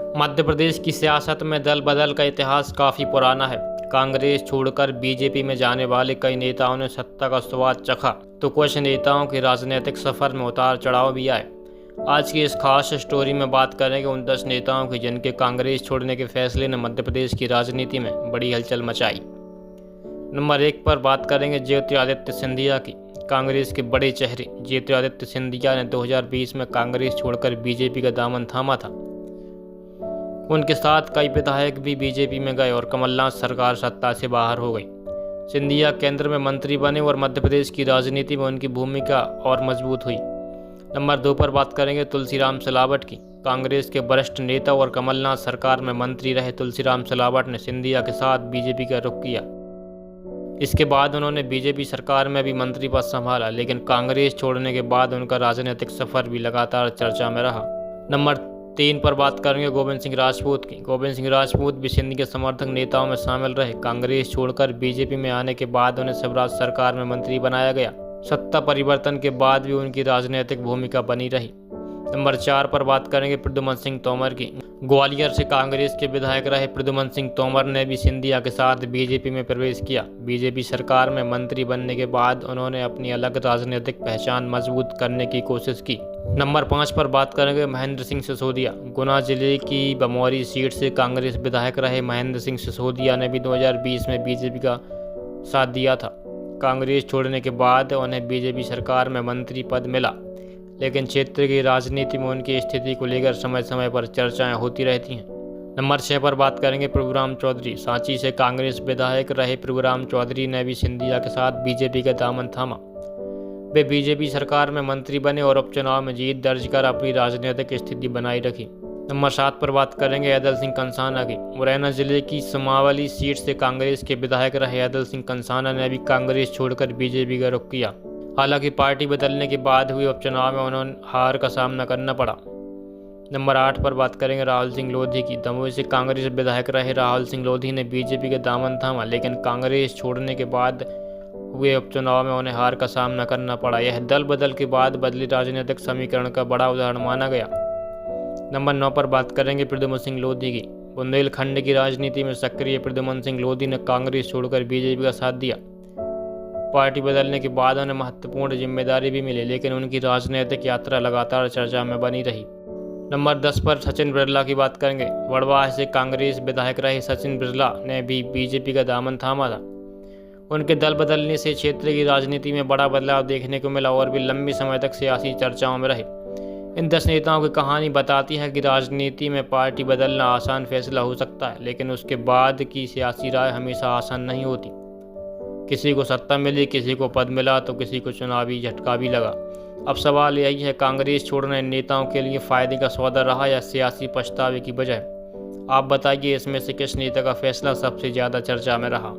मध्य प्रदेश की सियासत में दल बदल का इतिहास काफ़ी पुराना है। कांग्रेस छोड़कर बीजेपी में जाने वाले कई नेताओं ने सत्ता का स्वाद चखा, तो कुछ नेताओं के राजनीतिक सफर में उतार चढ़ाव भी आए। आज की इस खास स्टोरी में बात करेंगे उन 10 नेताओं की जिनके कांग्रेस छोड़ने के फैसले ने मध्य प्रदेश की राजनीति में बड़ी हलचल मचाई। नंबर 1 पर बात करेंगे ज्योतिरादित्य सिंधिया की। कांग्रेस के बड़े चेहरे ज्योतिरादित्य सिंधिया ने 2020 में कांग्रेस छोड़कर बीजेपी का दामन थामा था। उनके साथ कई विधायक भी बीजेपी में गए और कमलनाथ सरकार सत्ता से बाहर हो गई। सिंधिया केंद्र में मंत्री बने और मध्य प्रदेश की राजनीति में उनकी भूमिका और मजबूत हुई। नंबर 2 पर बात करेंगे तुलसीराम सिलावट की। कांग्रेस के वरिष्ठ नेता और कमलनाथ सरकार में मंत्री रहे तुलसीराम सिलावट ने सिंधिया के साथ बीजेपी का रुख किया। इसके बाद उन्होंने बीजेपी सरकार में भी मंत्री पद संभाला, लेकिन कांग्रेस छोड़ने के बाद उनका राजनीतिक सफर भी लगातार चर्चा में रहा। नंबर 3 पर बात करेंगे गोविंद सिंह राजपूत की। गोविंद सिंह राजपूत भी सिंध के समर्थक नेताओं में शामिल रहे। कांग्रेस छोड़कर बीजेपी में आने के बाद उन्हें शिवराज सरकार में मंत्री बनाया गया। सत्ता परिवर्तन के बाद भी उनकी राजनीतिक भूमिका बनी रही। नंबर 4 पर बात करेंगे प्रद्युमन सिंह तोमर की। ग्वालियर से कांग्रेस के विधायक रहे प्रद्युमन सिंह तोमर ने भी सिंधिया के साथ बीजेपी में प्रवेश किया। बीजेपी सरकार में मंत्री बनने के बाद उन्होंने अपनी अलग राजनीतिक पहचान मजबूत करने की कोशिश की। नंबर 5 पर बात करेंगे महेंद्र सिंह सिसोदिया। गुना जिले की बमौरी सीट से कांग्रेस विधायक रहे महेंद्र सिंह सिसोदिया ने भी 2020 में बीजेपी का साथ दिया था। कांग्रेस छोड़ने के बाद उन्हें बीजेपी सरकार में मंत्री पद मिला, लेकिन क्षेत्र की राजनीति में उनकी स्थिति को लेकर समय समय पर चर्चाएं होती रहती हैं। नंबर 6 पर बात करेंगे प्रभुराम चौधरी। सांची से कांग्रेस विधायक रहे प्रभुराम चौधरी ने भी सिंधिया के साथ बीजेपी का दामन थामा। वे बीजेपी सरकार में मंत्री बने और उपचुनाव में जीत दर्ज कर अपनी राजनीतिक स्थिति बनाई रखी। नंबर 7 पर बात करेंगे ऐदल सिंह कंसाना की। मुरैना जिले की समावली सीट से कांग्रेस के विधायक रहे ऐदल सिंह कंसाना ने भी कांग्रेस छोड़कर बीजेपी का रुख किया। हालांकि पार्टी बदलने के बाद हुए उपचुनाव में उन्होंने हार का सामना करना पड़ा। नंबर 8 पर बात करेंगे राहुल सिंह लोधी की। दमोह से कांग्रेस विधायक रहे राहुल सिंह लोधी ने बीजेपी का दामन थामा, लेकिन कांग्रेस छोड़ने के बाद हुए उपचुनाव में उन्हें हार का सामना करना पड़ा। यह दल बदल के बाद बदली राजनीतिक समीकरण का बड़ा उदाहरण माना गया। नंबर 9 पर बात करेंगे प्रद्युमन सिंह लोधी की। बुंदेलखंड की राजनीति में सक्रिय प्रद्युमन सिंह लोधी ने कांग्रेस छोड़कर बीजेपी का साथ दिया। पार्टी बदलने के बाद उन्हें महत्वपूर्ण जिम्मेदारी भी मिली, लेकिन उनकी राजनीतिक यात्रा लगातार चर्चा में बनी रही। नंबर 10 पर सचिन बिरला की बात करेंगे। वड़वाह से कांग्रेस विधायक रहे सचिन बिरला ने भी बीजेपी का दामन थामा था। उनके दल बदलने से क्षेत्र की राजनीति में बड़ा बदलाव देखने को मिला और भी लंबे समय तक सियासी चर्चाओं में रहे। इन 10 नेताओं की कहानी बताती है कि राजनीति में पार्टी बदलना आसान फैसला हो सकता है, लेकिन उसके बाद की सियासी राय हमेशा आसान नहीं होती। किसी को सत्ता मिली, किसी को पद मिला, तो किसी को चुनावी झटका भी लगा। अब सवाल यही है, कांग्रेस छोड़ने नेताओं के लिए फायदे का सौदा रहा या सियासी पछतावे की वजह? आप बताइए, इसमें से किस नेता का फैसला सबसे ज़्यादा चर्चा में रहा?